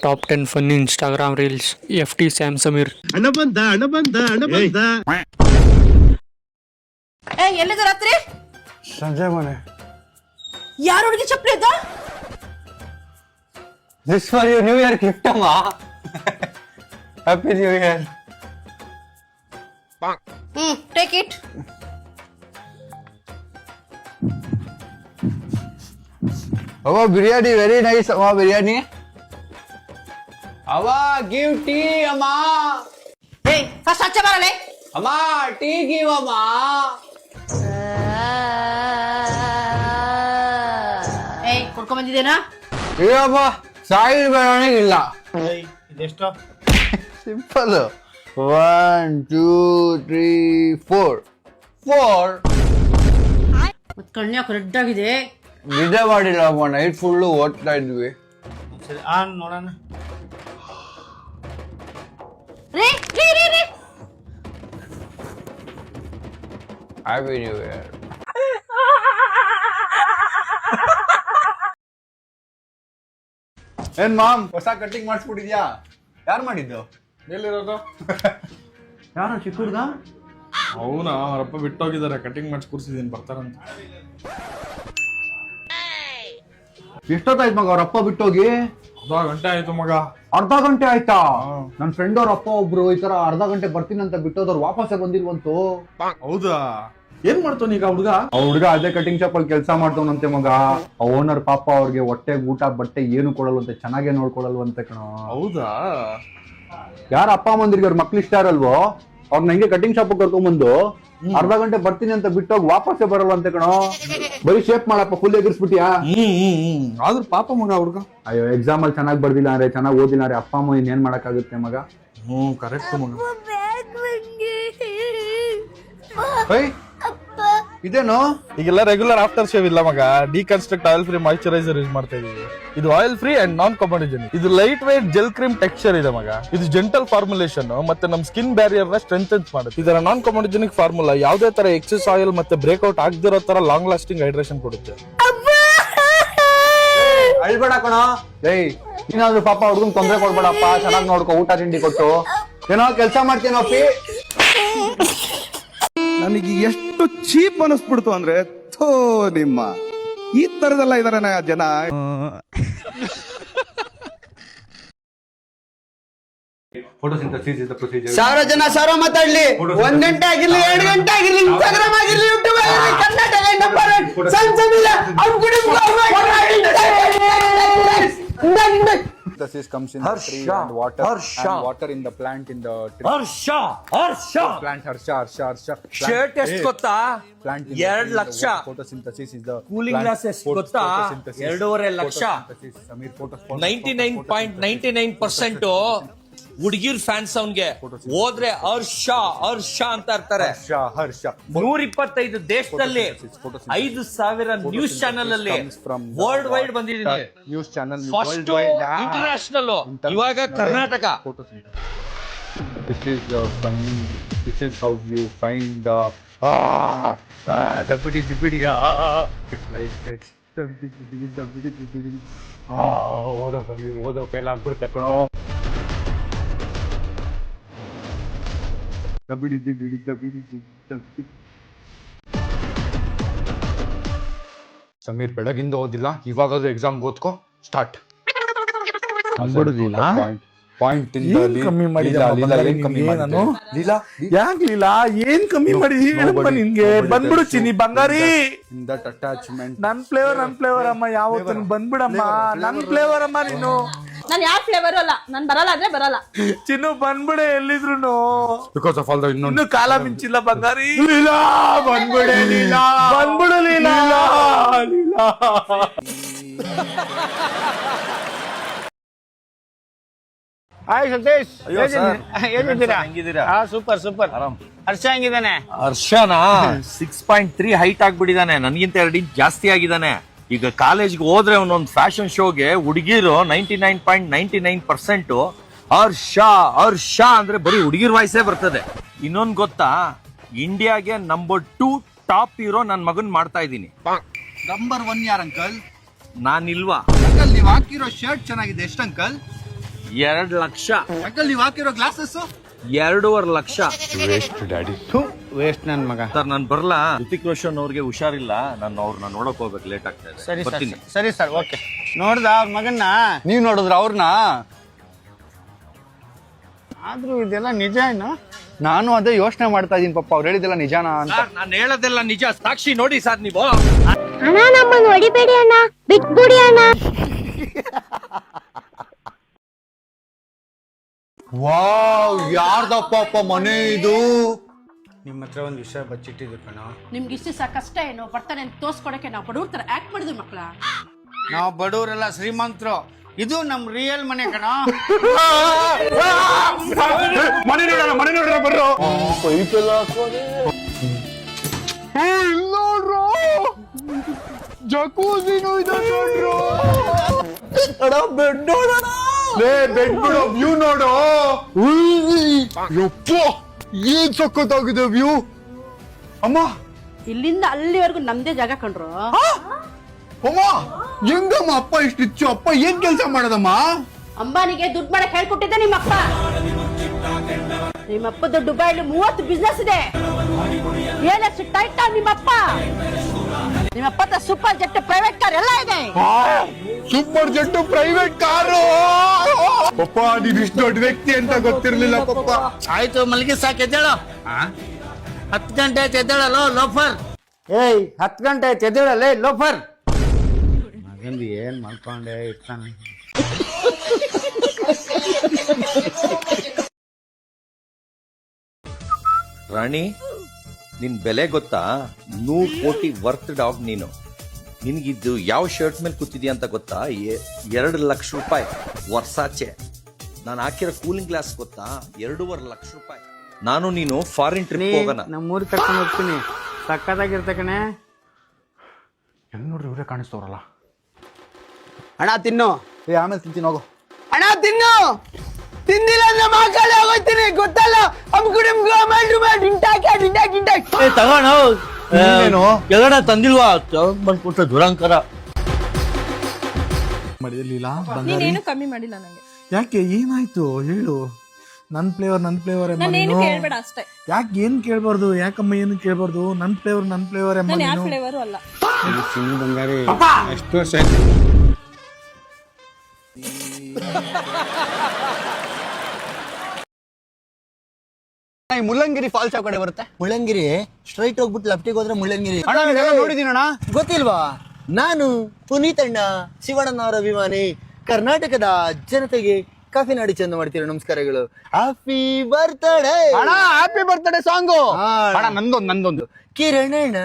Top 10 funny Instagram reels. FT Sam Sameer. ಹಣ ಬಂದ. ಎಲ್ಲಿದ ರಾತ್ರಿ? ಸಂಜೆ ಮನೆ. ಯಾರ ಹುಡುಗಿ ಚಪ್ಪಲಿ ಇದ್ದ? This for you new year gift ಅಮ್ಮ. Happy new year. Take it. ಅವ್ವ ಬಿರಿಯಾನಿ ವೆರಿ ನೈಸ್ ಅವ್ವ ಬಿರಿಯಾನಿ. ಅವ್ವ ಗಿವ್ ಟೀ ಅಮ್ಮ. ಏಯ್ ಫಸ್ಟ್ ಆಚೆ ಬರಲೇ. ಅಮ್ಮ ಟೀ ಗಿವ್ ಅಮ್ಮ. ಏಯ್ ಕುಡ್ಕೊಂಡ್ ಬಂದಿದ್ದೇನಾ? ಇಲ್ಲಪ್ಪ ಸಾಯಿಲ್ ಬೆಳವಣಿಗೆ ಇಲ್ಲ. ಇದೆಷ್ಟು? ಸಿಂಪಲ್. 1 2 3 4 ಮತ್ ಕಣ್ಯಾಕ ರೆಡ್ ಆಗಿದೆ. ನಿದ್ದೆ ಮಾಡಿಲ್ಲ ಅಮ್ಮ, ನೈಟ್ ಫುಲ್ಲು ಓದ್ತಾ ಇದ್ವಿ. ಸರಿ ನೋಡೋಣ. ರೀ ರೀ ರೀ ರೀ ಹ್ಯಾಪಿ ನ್ಯೂ ಇಯರ್. ಏನ್ ಮಾಮ್ ಹೊಸ ಕಟ್ಟಿಂಗ್ ಮಾಡಿಸ್ಬಿಟ್ಟಿದ್ಯಾ? ಯಾರು ಮಾಡಿದ್ದು? ಎಲ್ಲಿರೋದು? ಯಾರು ಚಿಕ್ಕ ಹುಡುಗ? ಅವನ ಅವರಪ್ಪ ಬಿಟ್ಟೋಗಿದ್ದಾರೆ, ಕಟಿಂಗ್ ಮಾಡಿಸಿ ಕೂರ್ಸಿದೀನಿ, ಬರ್ತಾರಂತ. ಎಷ್ಟೊತ್ತಾಯ್ತು ಮಗ ಅವ್ರ ಅಪ್ಪ ಬಿಟ್ಟೋಗಿ? ಅರ್ಧ ಗಂಟೆ ಆಯ್ತು ಮಗ. ಅರ್ಧ ಗಂಟೆ ಆಯ್ತಾ? ನನ್ನ ಫ್ರೆಂಡ್ ಅವ್ರ ಅಪ್ಪ ಒಬ್ರು ಈ ತರ ಅರ್ಧ ಗಂಟೆ ಬರ್ತೀನಿ ಅಂತ ಬಿಟ್ಟೋದವ್ರು ವಾಪಸ್ಸೇ ಬಂದಿಲ್ವಂತು. ಹೌದಾ? ಏನ್ ಮಾಡ್ತಾವ ಈಗ ಹುಡುಗ? ಆ ಹುಡುಗ ಅದೇ ಕಟಿಂಗ್ ಶಾಪ್ ಅಲ್ಲಿ ಕೆಲಸ ಮಾಡ್ತಾವನಂತೆ ಮಗ. ಓನರ್ ಪಾಪ ಅವ್ರಿಗೆ ಹೊಟ್ಟೆಗೆ ಊಟ ಬಟ್ಟೆ ಏನು ಕೊಡಲ್ವಂತೆ, ಚೆನ್ನಾಗೇ ನೋಡ್ಕೊಳಲ್ವಂತೆ ಕಣೋ. ಹೌದಾ? ಯಾರ ಅಪ್ಪ ಅಮ್ಮಂದಿರಿಗೆ ಅವ್ರ ಮಕ್ಳು ಇಷ್ಟ ಇರಲ್ವೋ, ಅವ್ರನ್ನ ಹೆಂಗೆ ಕಟಿಂಗ್ ಶಾಪ್ ಕರ್ಕೊಂಡ್ಬಂದು ಅರ್ಧ ಗಂಟೆ ಬರ್ತೀನಿ ಅಂತ ಬಿಟ್ಟೋಗಿ ವಾಪಸ್ಸೇ ಬರಲ್ವಂತೆ ಕಣೋ. ಬರೀ ಶೇಪ್ ಮಾಡಪ್ಪ, ಫುಲ್ ಎಗರ್ಸ್ಬಿಟ್ಟಿಯಾ? ಆದ್ರೂ ಪಾಪ ಮಗ ಹುಡುಗ. ಅಯ್ಯೋ ಎಕ್ಸಾಮ್ ಅಲ್ಲಿ ಚೆನ್ನಾಗಿ ಬರ್ದಿಲ್ಲ ಅಂದ್ರೆ, ಚೆನ್ನಾಗಿ ಓದಿಲ್ಲ ಅಂದ್ರೆ ಅಪ್ಪ ಅಮ್ಮ ಇನ್ನೇನ್ ಮಾಡಕ್ಕಾಗುತ್ತೆ ಮಗ. ಕರೆಕ್ಟ್ ಮಗ. ಇದೇನು ಈಗೆಲ್ಲ ರೆಗ್ಯುಲರ್ ಆಫ್ಟರ್ ಶೇವ್ ಇಲ್ಲ ಮಗ, deconstruct oil free moisturiser use ಮಾಡ್ತಾ ಇದೀವಿ. ಇದು oil free and non combination. ಇದು light weight gel cream texture ಇದೆ ಮಗ. ಇದು ಜೆಂಟಲ್ ಫಾರ್ಮುಲೇಷನ್ ಮತ್ತೆ ನಮ್ ಸ್ಕಿನ್ ಬ್ಯಾರಿಯರ್ ನ ಸ್ಟ್ರೆಂಥೆನ್ಸ್ ಮಾಡುತ್ತೆ. ಇದರ ನಾನ್ ಕಾಂಬಿನೇಷನಿಕ್ ಫಾರ್ಮುಲಾ ಯಾವುದೇ ತರ ಎಕ್ಸೆಸ್ ಆಯಿಲ್ ಮತ್ತೆ ಬ್ರೇಕ್ಔಟ್ ಆಗದಿರೋ ತರ ಲಾಂಗ್ ಲಾಸ್ಟಿಂಗ್ ಹೈಡ್ರೇಷನ್ ಕೊಡುತ್ತೆ. ಅಳ್ಬೇಡ ಕಣ. ಏಯ್ ನೀನಾದ್ರೂ ಪಾಪ ಹುಡುಗನ್ ತೊಂದ್ರೆ ಕೊಡ್ಬೇಡಪ್ಪ, ಚೆನ್ನಾಗಿ ನೋಡ್ಕೊ, ಊಟ ತಿಂಡಿ ಕೊಟ್ಟು ಏನೋ ಕೆಲಸ ಮಾಡ್ತೀನಪ್ಪಿ. ನನಗೆ ಎಷ್ಟು ಚೀಪ್ ಅನಿಸ್ಬಿಡ್ತು ಅಂದ್ರೆ, ಥೋ ನಿಮ್ಮ ಈ ತರದೆಲ್ಲ ಇದಾರೆ ಜನ. ಸಾವಿರ ಜನ ಸಾವಿರ ಮಾತಾಡ್ಲಿ, 1 ಗಂಟೆ ಆಗಿರ್ಲಿ 2 ಗಂಟೆ ಆಗಿರ್ಲಿ, ಇನ್ಸ್ಟಾಗ್ರಾಮ್ ಆಗಿರ್ಲಿ, ಯೂಟ್ಯೂಬ್ ಆಗಿರ್ಲಿ, Karnataka number Synthesis comes in the tree and water and water in the plant in the tree. Plant harsha. Shirt ಎಷ್ಟು ಗೊತ್ತಾ? Plant 2 lakh. Photosynthesis is the cooling glass ಎಷ್ಟು ಗೊತ್ತಾ? 2.5 ಲಕ್ಷ. Samir 99.99% ಹುಡುಗಿರ್ ಫ್ಯಾನ್ಸ್ ಅವನ್ಗೆ ಹೋದ್ರೆ ಹರ್ಷ ಅಂತ ಇರ್ತಾರೆ. harsha 125 ದೇಶದಲ್ಲಿ 5,000 ನ್ಯೂಸ್ ಚಾನೆಲ್ ಅಲ್ಲಿ ವರ್ಲ್ಡ್ ವೈಡ್ ಬಂದಿದ್ದೀನಿ. news channel ಫಸ್ಟ್ ಇಂಟರ್ನ್ಯಾಷನಲ್, ಇವಾಗ Karnataka. This is how you find the Sameer ಬೆಳಗಿಂದ ಓದಿಲ್ಲ, ಇವಾಗಾದ್ರೂ ಎಕ್ಸಾಮ್ ಓದ್ಕೋ. ಸ್ಟಾರ್ಟ್. ಪಾಯಿಂಟ್ ಕಮ್ಮಿ ಮಾಡಿಲ್ಲ ಯಾಕೆ ಲೀಲಾ? ಏನ್ ಕಮ್ಮಿ ಮಾಡಿದಿ ಹೇಳಪ್ಪ ನಿನ್ಗೆ? ಬಂದ್ಬಿಡು ಚಿನ್ನಿ ಬಂಗಾರಿ. ಅಟ್ಯಾಚ್ಮೆಂಟ್ ನನ್ ಫ್ಲೇವರ್ ಅಮ್ಮ, ಯಾವತ್ತು ಬಂದ್ಬಿಡಮ್ಮ. ನನ್ ಫ್ಲೇವರ್ ಅಮ್ಮ ನೀನು. ನಾನು ಯಾವ ಫ್ಲೇವರ್ ಅಲ್ಲ, ನಾನು ಬರಲ್ಲ ಅಂದ್ರೆ ಬರಲ್ಲ. ಚಿನ್ನು ಬಂದ್ಬಿಡೆ ಎಲ್ಲಿದ್ರು. ಬಿಕಾಸ್ ಆಫ್ ಆಲ್ ದ ಇನ್ನು ಕಾಲ ಮಿಂಚಿಲ್ಲ ಬಂಗಾರಿ. ಲೀಲಾ ಬಂದ್ಬಿಡೆ, ಲೀಲಾ ಬಂದ್ಬಿಡು ಲೀಲಾ. ಹಾಯ್ ಸತೀಶ್, ಹೇಗಿದ್ದೀರಾ? ಹೆಂಗಿದ್ದೀರಾ? ಸೂಪರ್. ಹರ್ಷ ಹೆಂಗಿದ್ದಾನೆ? ಹರ್ಷನಾ 6.3 ಹೈಟ್ ಆಗ್ಬಿಟ್ಟಿದ್ದಾನೆ, ನನ್ಗಿಂತ 2 ಇಂಚ್ ಜಾಸ್ತಿ ಆಗಿದ್ದಾನೆ. ಈಗ ಕಾಲೇಜ್ಗೆ ಹೋದ್ರೆ ಅವನೊಂದು ಫ್ಯಾಷನ್ ಶೋಗೆ ಹುಡುಗಿರು 99.99% ಹರ್ಷ ಅಂದ್ರೆ ಬರೀ ಹುಡುಗಿರ್ ವಾಯ್ಸೇ ಬರ್ತದೆ. ಇನ್ನೊಂದು ಗೊತ್ತಾ, ಇಂಡಿಯಾಗೆ ನಂಬರ್ 2 ಟಾಪ್ ಹೀರೋ ನನ್ ಮಗನ್ ಮಾಡ್ತಾ ಇದ್ದೀನಿ. ನಂಬರ್ 1 ಯಾರು ಅಂಕಲ್? ನಾನಿಲ್ವಾ? ಅಂಕಲ್ ನೀವು ಹಾಕಿರೋ ಶರ್ಟ್ ಚೆನ್ನಾಗಿದೆ, ಎಷ್ಟು ಅಂಕಲ್? 2 ಲಕ್ಷ. ಅಂಕಲ್ ನೀವು ಹಾಕಿರೋ ಗ್ಲಾಸಸ್ 2.5 ಲಕ್ಷ. ವೇಸ್ಟ್ ನನ್ ಮಗ. ಸರ್ ನಾನು ಬರಲ್ಲ. ಋತಿಕ್ ರೋಷನ್ ಅವ್ರಿಗೆ ಹುಷಾರಿಲ್ಲ, ನಾನು ಅವ್ರನ್ನ ನೋಡಕ್ ಹೋಗ್ಬೇಕು, ಲೇಟ್ ಆಗ್ತಾ ಇದೆ. ಸರಿ ಬರ್ತೀನಿ. ಸರಿ ಸರ್, ಓಕೆ. ನೋಡ್ದ ಅವ್ರ ಮಗನ್ನ? ನೀವ್ ನೋಡಿದ್ರ ಅವ್ರನ್ನ? ಆದ್ರೂ ಇದೆಲ್ಲ ನಿಜ ಏನು? ನಾನು ಅದೇ ಯೋಚನೆ ಮಾಡ್ತಾ ಇದೀನಿ ಪಾಪ, ಅವ್ರು ಹೇಳಿದೆಲ್ಲ ನಿಜಾನ ಅಂತ. ಸರ್, ನಾನು ಹೇಳೋದೆಲ್ಲ ನಿಜ, ಸಾಕ್ಷಿ ನೋಡಿ ಸರ್ ನೀವು. ಅಣ್ಣ ನಮ್ಮನ್ನು ಹೊಡಿಬೇಡಿ ಅಣ್ಣ, ಬಿಟ್ಬಿಡಿ ಅಣ್ಣ. ವಾವ್, ಯಾರ್ದಪ್ಪ ಮನೆ ಇದು? ನಿಮ್ಮ ಹತ್ರ ಒಂದು ವಿಷಯ ಬಚ್ಚಿಟ್ಟಿದ್ದು ಕಣೋ. ನಿಮ್ಗೆ ಇಷ್ಟು ಕಷ್ಟ ಏನು ಬರ್ತಾನೆ ಅಂತ ತೋರ್ಸ್ಕೊಡಕ್ಕೆ ನಾವು ಬಡವ್ರ ತರ ಆಕ್ಟ್ ಮಾಡಿದ್ವಿ ಮಕ್ಳ. ನಾವು ಬಡವರೆಲ್ಲ ಶ್ರೀಮಂತರು. ಇದು ನಮ್ ರಿಯಲ್ ಮನೆ ಕಣೋ. ಮನೆ ನೋಡೋಣ ಬರ್ರೋ. ನೋಡ್ರು, ಜಕೂಸಿನೂ ಇದೆ ನೋಡ್ರು. ಬೆಡ್ ನೋಡೋಣ. ಬೆಡ್ ಬಿಡೋ, ವ್ಯೂ ನೋಡು. ಯಪ್ಪ, ಏನ್ ಸಖತ್ತಾಗಿದೆ ವ್ಯೂ. ಅಮ್ಮ, ಇಲ್ಲಿಂದ ಅಲ್ಲಿವರೆಗೂ ನಮ್ದೇ ಜಾಗ ಕಂಡ್ರು. ಅಮ್ಮ, ಹೆಂಗಮ್ಮ ಅಪ್ಪ ಇಷ್ಟಿಚ್ಚು? ಅಪ್ಪ ಏನ್ ಕೆಲಸ ಮಾಡೋದಮ್ಮ? ಅಂಬಾನಿಗೆ ದುಡ್ಡು ಮಾಡಕ್ ಹೇಳ್ಕೊಟ್ಟಿದ್ದೆ ನಿಮ್ಮಪ್ಪ. ನಿಮ್ಮಪ್ಪದ ದುಬೈಲಿ 30 ಬಿಸ್ನೆಸ್ ಇದೆ. ಏನಷ್ಟು ಟೈಟ್ ನಿಮ್ಮಪ್ಪ. ನಿಮ್ಮಪ್ಪ ಸೂಪರ್ ಜೆಟ್ ಪ್ರೈವೇಟ್ ಕಾರ್ ಎಲ್ಲ ಇದೆ. Super jet private car. ಪಪ್ಪ, ನೀನ್ ಇಷ್ಟು ದೊಡ್ಡ ವ್ಯಕ್ತಿ ಅಂತ ಗೊತ್ತಿರ್ಲಿಲ್ಲ ಪಪ್ಪ. ಆಯ್ತು, ಮಲಗಿ ಸಾಕು, ಎದ್ದೇಳೋ. 10 ಗಂಟೆ ಆಯ್ತು, ಎದ್ದೇಳಲ್ಲ ಲೋಫರ್. 10 ಗಂಟೆ ಆಯ್ತು, ಎದ್ದೇಳಲ್ಲ ಲೋಫರ್. ಮಗಂದು ಏನ್ ಮಾಡ್ಕೊಂಡೆ ಇರ್ತಾನೆ. ರಾಣಿ, ನಿನ್ ಬೆಲೆ ಗೊತ್ತಾ? 100 ಕೋಟಿ ವರ್ತ್ ಡಾಗ್ ನೀನು. ನಿನ್ಗಿದ್ದು ಯಾವ ಶರ್ಟ್ ಮೇಲೆ ಕೂತಿದ್ಯಾ ಅಂತ ಗೊತ್ತಾ? 2 ಲಕ್ಷ ರೂಪಾಯಿ ವರ್ಸಾಚೆ. ನಾನು ಹಾಕಿರೋ ಕೂಲಿಂಗ್ ಗ್ಲಾಸ್ ಗೊತ್ತಾ? 2.5 ಲಕ್ಷ ರೂಪಾಯಿ. ನಾನು ನೀನು ಫಾರಿನ್ ಟ್ರಿಪ್ ಹೋಗೋಣ. ನಮ್ಮೂರಿಗೆ ಕರ್ಕೊಂಡು ಹೋಗ್ತೀನಿ, ಸಕ್ಕತ್ತಾಗಿರ್ತೆ ಕಣೆ. ಹೆಂಗ್ ನೋಡ್ರಿ ಇವರೇ ಕಾಣಿಸ್ತವ್ರಲ್ಲ. ಅಣ್ಣ ತಿನ್ನು. ಆಮೇಲೆ ತಿಂತೀನಿ, ಹೋಗು. ಅಣ್ಣ ತಿನ್ನು. ತಿಂದಿಲ್ಲ ಅಂದ್ರೆ ಮಕ್ಕಳೇ ಹೋಗ್ತೀನಿ, ಗೊತ್ತಲ್ಲ. ತಗೋಣ. ಏನು ಕೆಳಗಡೆ ತಂದಿಲ್ವಾ? ಬಂದ್ಬಿಟ್ಟ ದುರಂಕರ. ಮಾಡಿರ್ಲಿಲ್ಲ. ನೀನೇನು ಕಮ್ಮಿ ಮಾಡಿಲ್ಲ ನಂಗೆ. ಯಾಕೆ, ಏನಾಯ್ತು ಹೇಳು? ನನ್ ಫ್ಲೇವರ್ ನಾನೇನು ಕೇಳ್ಬೇಡ ಅಷ್ಟೇ. ಯಾಕೆ ಏನ್ ಕೇಳ್ಬಾರ್ದು? ಯಾಕಮ್ಮ ಏನು ಕೇಳ್ಬಾರ್ದು? ನನ್ ಫ್ಲೇವರ್ ನಾನು ಯಾವ ಫ್ಲೇವರು ಅಲ್ಲ. ಚಿನ್ನ ಬಂಗಾರಿ ಎಷ್ಟು ವರ್ಷ ಆಯ್ತು? ಮುಳ್ಳಂಗಿರಿ ಫಾಲ್ಸ್ ಯಾವ ಕಡೆ ಬರುತ್ತೆ? ಮುಳ್ಳಂಗಿರಿ ಸ್ಟ್ರೈಟ್ ಹೋಗ್ಬಿಟ್ಟು ಲೆಫ್ಟಿಗೆ ಹೋದ್ರೆ ಮುಳ್ಳಂಗಿರಿ. ನೋಡಿದೀನಣ್ಣ. ಗೊತ್ತಿಲ್ವಾ? ನಾನು ಪುನೀತ್ ಅಣ್ಣ, ಶಿವಣ್ಣನವರ ಅಭಿಮಾನಿ. ಕರ್ನಾಟಕದ ಜನತೆಗೆ ಕಾಫಿ ನಾಡಿ ಚಂದ ಮಾಡ್ತೀರ ನಮಸ್ಕಾರಗಳು. ಹ್ಯಾಪಿ ಬರ್ತ್ಡೇ ಅಣ್ಣ, ಹ್ಯಾಪಿ ಬರ್ತ್ಡೇ ಸಾಂಗು. ಅಣ್ಣ, ನಂದೊಂದು ಕಿರಣ್ ಅಣ್ಣ,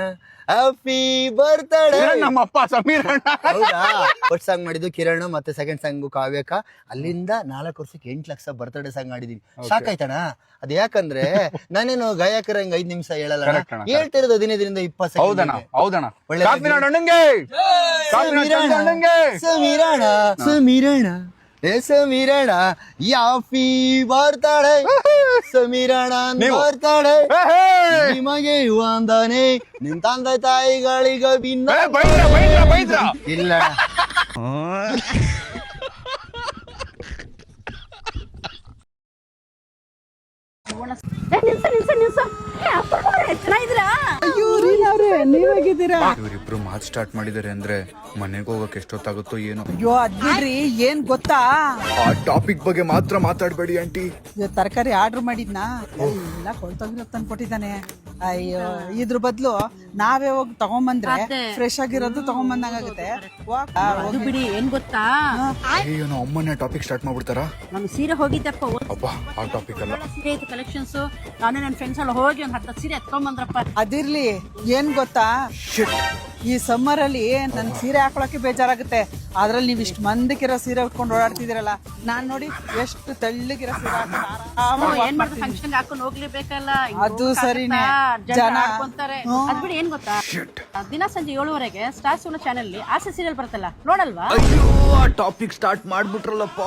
ಹ್ಯಾಪಿ ಬರ್ತ್ಡೇ. ನಮ್ಮ ಅಪ್ಪ ಸಮೀರ್ ಅಣ್ಣ. ಹೌದಾ? ಫಸ್ಟ್ ಸಾಂಗ್ ಮಾಡಿದ್ದು ಕಿರಣ್, ಮತ್ತೆ ಸೆಕೆಂಡ್ ಸಾಂಗ್ ಕಾವ್ಯಕ. ಅಲ್ಲಿಂದ 4 ವರ್ಷಕ್ಕೆ 8 ಲಕ್ಷ ಬರ್ತ್ಡೇ ಸಾಂಗ್ ಆಡಿದೀನಿ. ಸಾಕಾಯ್ತಣ್ಣ. ಅದ್ ಯಾಕಂದ್ರೆ ನಾನೇನು ಗಾಯಕರ 5 ನಿಮಿಷ ಹೇಳಲ್ಲ, ಹೇಳ್ತಿರೋದು 15ರಿಂದ 20 ಹೌದಣ್ಣ, ಹೌದಣ್ಣ. ಒಳ್ಳೆ ಸಮೀರಣ ಸಮೀರಣ ಯಾಫಿ ಬರ್ತಾಳೆ. ಸಮೀರಣ ಬರ್ತಾಳೆ. ನಿಮಗೆ ವಂದನೆ, ನಿಮ್ ತಂದೆ ತಾಯಿಗಳಿಗ ಭಿನ್ನ ಇಲ್ಲ. ಇವರಿಬ್ರು ಮಾತು ಸ್ಟಾರ್ಟ್ ಮಾಡಿದಾರೆ ಅಂದ್ರೆ ಮನೆಗೆ ಹೋಗಕ್ಕೆ ಎಷ್ಟೊತ್ತಾಗುತ್ತೋ ಏನೋ. ಅಯ್ಯೋ ಅದ್ಬಿಡ್ರಿ, ಏನ್ ಗೊತ್ತಾ? ಆ ಟಾಪಿಕ್ ಬಗ್ಗೆ ಮಾತ್ರ ಮಾತಾಡ್ಬೇಡಿ ಆಂಟಿ. ತರಕಾರಿ ಆರ್ಡರ್ ಮಾಡಿದ್ನಾ, ಎಲ್ಲ ಕೊಳ್ತೋಗಿರೋದ್ ತಂದ್ಕೊಟ್ಟಿದ್ದಾನೆ. ಅಯ್ಯೋ, ಇದ್ರ ಬದ್ಲು ನಾವೇ ಹೋಗಿ ತಗೊಂಬಂದ್ರೆ ಫ್ರೆಶ್ ಆಗಿರೋದು ತಗೊಂಬಂದಂಗಾಗುತ್ತೆ. ಅದು ಬಿಡಿ, ಏನ್ ಗೊತ್ತಾ? ಏನೋ ಅಮ್ಮನೇ ಟಾಪಿಕ್ ಸ್ಟಾರ್ಟ್ ಮಾಡ್ಬಿಡ್ತಾರಾ? ನಾನು ಸೀರೆ ಹೋಗಿದ್ದಪ್ಪ. ಅಬ್ಬಾ, ಆ ಟಾಪಿಕ್ ಅಲ್ಲ. ಸೀರೆ ಕಲೆಕ್ಷನ್ಸ್. ನಾನು ನನ್ನ ಫ್ರೆಂಡ್ಸ್ ಎಲ್ಲ ಹೋಗಿ ಒಂದ್ 10 ಸೀರೆ ಎತ್ಕೊಂಡ್ಬಂದ್ರಪ್ಪ. ಅದಿರ್ಲಿ, ಏನ್ ಗೊತ್ತಾ? ಈ ಸಮ್ಮರ್ ಅಲ್ಲಿ ನನ್ ಸೀರೆ ಹಾಕೊಳಕ್ಕೆ ಬೇಜಾರಾಗುತ್ತೆ. ಅದ್ರಲ್ಲಿ ನೀವ್ ಇಷ್ಟು ಮಂದಿಕಿರೋ ಸೀರೆ ಉಟ್ಕೊಂಡು ಓಡಾಡ್ತಿದಿರಲ್ಲ. ನಾನ್ ನೋಡಿ ಎಷ್ಟು ತೆಳ್ಳಗಿರೋ ಸೀರೆ ಏನ್ ಮಾಡ್ತಾರೆ, ಫಂಕ್ಷನ್ ಹಾಕೊಂಡು ಹೋಗ್ಲೇಬೇಕಲ್ಲ. ಅದು ಸರಿನೇ, ಜನ ಹಾಕೊಂತಾರೆ. ಅದ್ ಬಿಡಿ, ಏನ್ ಗೊತ್ತಾ? ದಿನ ಸಂಜೆ 7:30ಗೆ ಸ್ಟಾರ್ ಸೋನ ಚಾನೆಲ್ ಆಸೆ ಸೀರಿಯಲ್ ಬರುತ್ತಲ್ಲ, ನೋಡಲ್ವಾ? ಅಯ್ಯೋ, ಆ ಟಾಪಿಕ್ ಸ್ಟಾರ್ಟ್ ಮಾಡ್ಬಿಟ್ರಲ್ಲಪ್ಪ.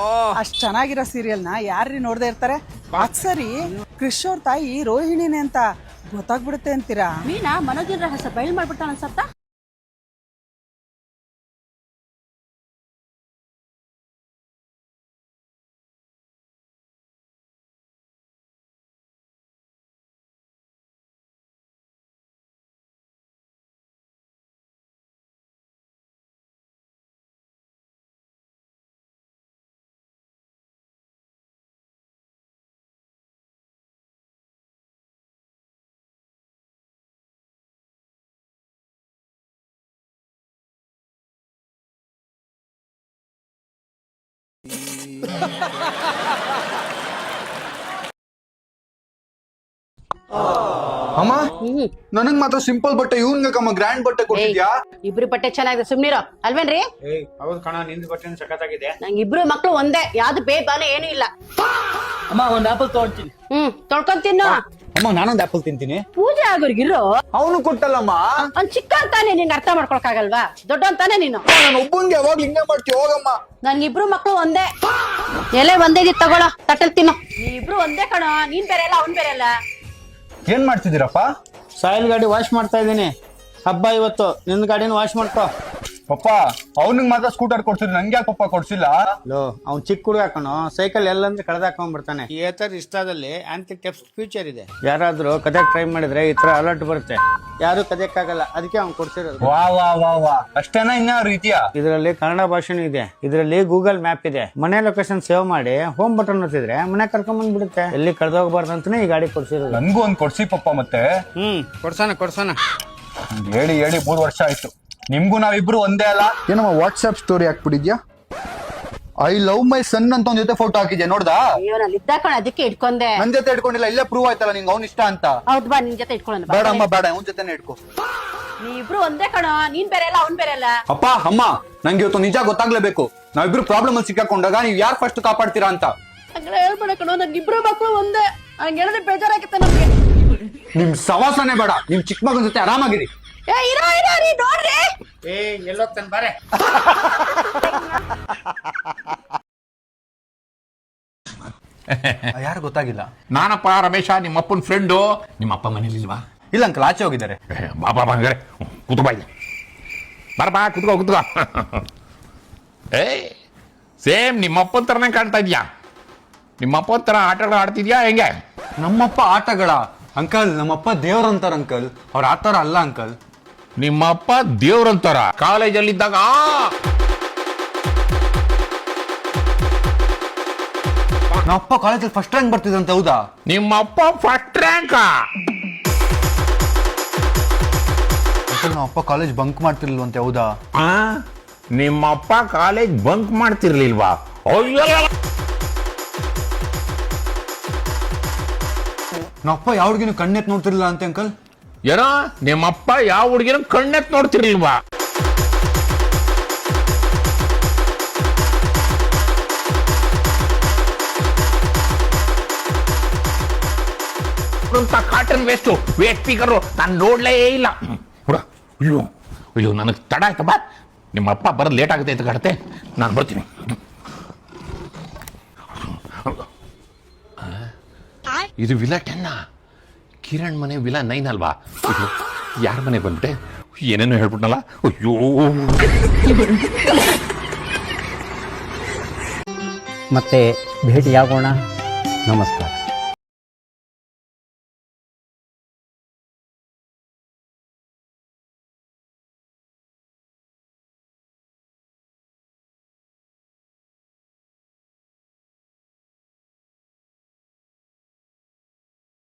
ಅಷ್ಟ್ ಚೆನ್ನಾಗಿರೋ ಸೀರಿಯಲ್ನ ಯಾರ್ರಿ ನೋಡ್ದೆ ಇರ್ತಾರೆ? ಅದ್ ಸರಿ, ಕ್ರಿಶ್ ಅವ್ರ ತಾಯಿ ರೋಹಿಣಿನೇ ಅಂತ ಗೊತ್ತಾಗ್ಬಿಡುತ್ತೆ ಅಂತೀರಾ? ಮೀನಾ ಮನೋಜಿನ ರಹಸ್ಯ ಬಯಲ್ ಮಾಡ್ಬಿಡ್ತಾಳ ಅನ್ಸತ್ತ. ಅಮ್ಮ ನನಗ್ ಮಾತ್ರ ಸಿಂಪಲ್ ಬಟ್ಟೆ, ಇವ್ನ್ಗಮ್ಮ ಗ್ರ್ಯಾಂಡ್ ಬಟ್ಟೆ ಕೊಟ್ಟಿದ್ಯಾ? ಇಬ್ರು ಬಟ್ಟೆ ಚೆನ್ನಾಗಿದೆ, ಸುಮ್ನಿರೋ. ಅಲ್ವೇನ್ರಿ? ಹೌದು ಕಣ, ನಿಂದು ಬಟ್ಟೆ ಸಖತ್ತಾಗಿದೆ. ನಂಗೆ ಇಬ್ರು ಮಕ್ಳು ಒಂದೇ, ಯಾವ್ದು ಬಾನೆ ಏನು ಇಲ್ಲ. ಅಮ್ಮ ಒಂದ್ ಆಪಲ್ ತಗೊಂತೀನಿ. ತೊಳ್ಕೊಂಡ್ ತಿನ್ನು. ಅಮ್ಮ ನಾನೊಂದ್ ಆಪಲ್ ತಿಂತೀನಿ. ಪೂಜೆ ಆಗೋರ್ಗಿರೋ. ಅವನು ಕೊಟ್ಟಲ್ಲಮ್ಮ. ಅವ್ನ್ ಚಿಕ್ಕ ಅಂತಾನೆ ನಿಂಗೆ ಅರ್ಥ ಮಾಡ್ಕೊಳಕ್ ಆಗಲ್ವಾ? ದೊಡ್ಡ ಅಂತಾನೆ ನೀನು. ನಾನು ಒಬ್ಬಂಗೆ ಯಾವಾಗ ಹಿಂಗೆ ಮಾಡ್ತೀವಿ? ಹೋಗಮ್ಮ. ನನ್ಗಿಬ್ರು ಮಕ್ಳು ಒಂದೇ. ಎಲೆ ಒಂದೇ ಇದ್ ತಗೊಳ, ತಟ್ಟಲ್ ತಿನ್ನು. ನೀ ಇಬ್ರು ಒಂದೇ ಕಣ, ನೀನ್ ಬೇರೆ ಅಲ್ಲ, ಅವ್ನ್ ಬೇರೆ ಅಲ್ಲ. ಏನ್ ಮಾಡ್ತಿದ್ದೀರಪ್ಪ? ಸಾಯಿಲ್ ಗಾಡಿ ವಾಶ್ ಮಾಡ್ತಾ ಇದೀನಿ. ಹಬ್ಬ ಇವತ್ತು, ನಿನ್ ಗಾಡಿನ ವಾಶ್ ಮಾಡ್ಕೋ. ಪಪ್ಪ ಅವನಿಗೆ ಮಾತ್ರ ಸ್ಕೂಟರ್ ಕೊಡ್ಸಿದ್ರು, ನಂಗೆ ಯಾಕೆ ಪಪ್ಪ ಕೊಡ್ಸಿಲ್ಲ? ಅವ್ನ್ ಚಿಕ್ಕ ಹುಡುಗ ಕಣೋ, ಸೈಕಲ್ ಎಲ್ಲಂದ್ರೆ ಕಳೆದಾಕೊಂಡ್ ಬರ್ತಾನೆ. ಈ ತರ ಇಷ್ಟದಲ್ಲಿ ಆಂಟಿ ಟೆಪ್ಸ್ ಫ್ಯೂಚರ್ ಇದೆ. ಯಾರಾದ್ರೂ ಕದಿಯಕ್ ಟ್ರೈ ಮಾಡಿದ್ರೆ ಈ ತರ ಅಲರ್ಟ್ ಬರುತ್ತೆ. ಯಾರು ಕದಿಯಕ್ಕಾಗಲ್ಲ, ಅದಕ್ಕೆ ಅವ್ನ್ ಕೊಡ್ಸಿರೋದು. ವಾ ವಾ ವಾ ವಾ, ಅಷ್ಟೇನಾ? ಇನ್ಯಾವ ರೀತಿಯ? ಇದರಲ್ಲಿ ಕನ್ನಡ ಭಾಷೆನೂ ಇದೆ, ಇದರಲ್ಲಿ ಗೂಗಲ್ ಮ್ಯಾಪ್ ಇದೆ. ಮನೆ ಲೊಕೇಶನ್ ಸೇವ್ ಮಾಡಿ ಹೋಮ್ ಬಟನ್ ಒತ್ತಿದ್ರೆ ಮನೆ ಕರ್ಕೊಂಡ್ ಬಂದ್ಬಿಡುತ್ತೆ. ಎಲ್ಲಿ ಕಳ್ದೋಗ್ಬಾರ್ದು ಅಂತಾನೆ ಈ ಗಾಡಿ ಕೊಡ್ಸಿರೋದು. ನನ್ಗೂ ಒಂದ್ ಕೊಡ್ಸಿ ಪಪ್ಪ. ಮತ್ತೆ ಕೊಡ್ಸೋಣ. ಹೇಳಿ 3 ವರ್ಷ ಆಯ್ತು. ನಿಮ್ಗೂ ನಾವಿಬ್ರು ಒಂದೇ ಅಲ್ಲ? ಏನಮ್ಮ ವಾಟ್ಸ್ಆಪ್ ಸ್ಟೋರಿ ಹಾಕ್ಬಿಟ್ಟಿದ್ಯಾ? ಐ ಲವ್ ಮೈ ಸನ್ ಅಂತ ಒಂದ್ ಜೊತೆ ಫೋಟೋ ಹಾಕಿದ್ಯಾ, ನೋಡ್ದಾ? ಅಯ್ಯೋ, ನಾನು ಇದ್ದ ಕಣ, ಅದಕ್ಕೆ ಇಟ್ಕೊಂಡೆ. ನನ್ ಜೊತೆ ಇಟ್ಕೊಂಡಿಲ್ಲ, ಇಲ್ಲೇ ಪ್ರೂವ್ ಆಯ್ತಲ್ಲ ನಿಂಗೆ ಅವ್ನ್ ಇಷ್ಟ ಅಂತ. ಹೌದ್ ಬಾ, ನಿನ್ ಜೊತೆ ಇಟ್ಕೊಳ್ಳೋಣ. ಬೇಡ ಅಮ್ಮ ಬೇಡ, ಅವ್ನ್ ಜೊತೆನೆ ಇಟ್ಕೋ. ನೀ ಇಬ್ರು ಒಂದೇ ಕಣ, ನೀನ್ ಬೇರೆ ಅಲ್ಲ, ಅವ್ನ್ ಬೇರೆ ಅಲ್ಲ. ಅಪ್ಪ ಅಮ್ಮ, ನಂಗೆ ಇವತ್ತು ನಿಜ ಗೊತ್ತಾಗ್ಲೇಬೇಕು. ನಾವಿಬ್ರು ಪ್ರಾಬ್ಲಮ್ ಅಲ್ಲಿ ಸಿಕ್ಕಾಕೊಂಡಾಗ ನೀವ್ ಯಾರು ಫಸ್ಟ್ ಕಾಪಾಡ್ತೀರಾ ಅಂತ. ಹಂಗೆಲ್ಲ ಹೇಳ್ಬೇಡ ಕಣೋ, ನನ್ ಇಬ್ರು ಮಕ್ಳು ಒಂದೇ. ಹಂಗ ಹೇಳಿದ್ರೆ ಬೇಜಾರಾಗಿತ್ತ ನಮ್ಗೆ. ನಿಮ್ ಸವಾಸನೆ ಬೇಡ, ನಿಮ್ ಚಿಕ್ಕ ಮಗನ ಜೊತೆ ಆರಾಮಾಗಿರಿ. ಇರೋ ರೀ, ನೋಡ್ರಿ. ಎಲ್ಲೋಗ್ತಾನೆ ಬಾರೆ. ಯಾರು ಗೊತ್ತಾಗಿಲ್ಲ? ನಾನಪ್ಪ ರಮೇಶ, ನಿಮ್ಮಪ್ಪನ ಫ್ರೆಂಡು. ನಿಮ್ಮಪ್ಪ ಮನೇಲಿಲ್ವಾ? ಇಲ್ಲ ಅಂಕಲ್, ಆಚೆ ಹೋಗಿದ್ದಾರೆ. ಬಾಬಾ ಹಂಗಾರೆ ಕೂತು ಬಾಯಿ. ಬರಬಾ, ಕುತ್ಕೋ. ಸೇಮ್ ನಿಮ್ಮಪ್ಪನ ಥರನೇ ಕಾಣ್ತಾ ಇದೆಯಾ? ನಿಮ್ಮಪ್ಪನ ಥರ ಆಟಗಳು ಆಡ್ತಿದ್ಯಾ ಹೆಂಗೆ? ನಮ್ಮಪ್ಪ ಆಟಗಳ? ಅಂಕಲ್, ನಮ್ಮಪ್ಪ ದೇವ್ರಂತಾರ ಅಂಕಲ್, ಅವ್ರ ಆತರ ಅಲ್ಲ ಅಂಕಲ್. ನಿಮ್ಮಪ್ಪ ದೇವ್ರಂತಾರ? ಕಾಲೇಜಲ್ಲಿದ್ದಾಗ ನಮ್ಮಪ್ಪ ಕಾಲೇಜಲ್ಲಿ ಫಸ್ಟ್ ರ್ಯಾಂಕ್ ಬರ್ತಿದಂತ, ಹೌದಾ? ನಿಮ್ಮಪ್ಪ ಫಸ್ಟ್ ರ್ಯಾಂಕ್? ನಮ್ಮಪ್ಪ ಕಾಲೇಜ್ ಬಂಕ್ ಮಾಡ್ತಿರ್ಲಿಲ್ವಂತೆ, ಹೌದಾ? ನಿಮ್ಮಪ್ಪ ಕಾಲೇಜ್ ಬಂಕ್ ಮಾಡ್ತಿರ್ಲಿಲ್ವಾ? ನಮ್ಮಪ್ಪ ಯಾವ ಹುಡುಗಿನೂ ಕಣ್ಣೆತ್ ನೋಡ್ತಿರ್ಲಿಲ್ಲ ಅಂತೆ ಅಂಕಲ್. ಏನೋ ನಿಮ್ಮಪ್ಪ ಯಾವ ಹುಡುಗಿನ ಕಣ್ಣೆತ್ ನೋಡ್ತಿರ್ಲಿಲ್ವಾ? ಕಾಟನ್ ವೇಸ್ಟ್ ಸ್ಪೀಕರ್ ನಾನು ನೋಡ್ಲೇ ಇಲ್ಲ. ಅಯ್ಯೋ ನನಗೆ ತಡ ಆಯ್ತು. ಬಾ, ನಿಮ್ಮಪ್ಪ ಬರೋದು ಲೇಟ್ ಆಗುತ್ತೆ ಅಂತ ಕಾಡುತ್ತೆ, ನಾನು ಬರ್ತೀನಿ. ಇದು ವಿಲಾ 10. ಕಿರಣ್ ಮನೆ ವಿಲಾ 9 ಅಲ್ವಾ? ಯಾರ ಮನೆ ಬಂದ್ಬಿಟ್ಟೆ? ಏನೇನೋ ಹೇಳ್ಬಿಟ್ನಲ್ಲ. ಅಯ್ಯೋ, ಮತ್ತೆ ಭೇಟಿಯಾಗೋಣ. ನಮಸ್ಕಾರ.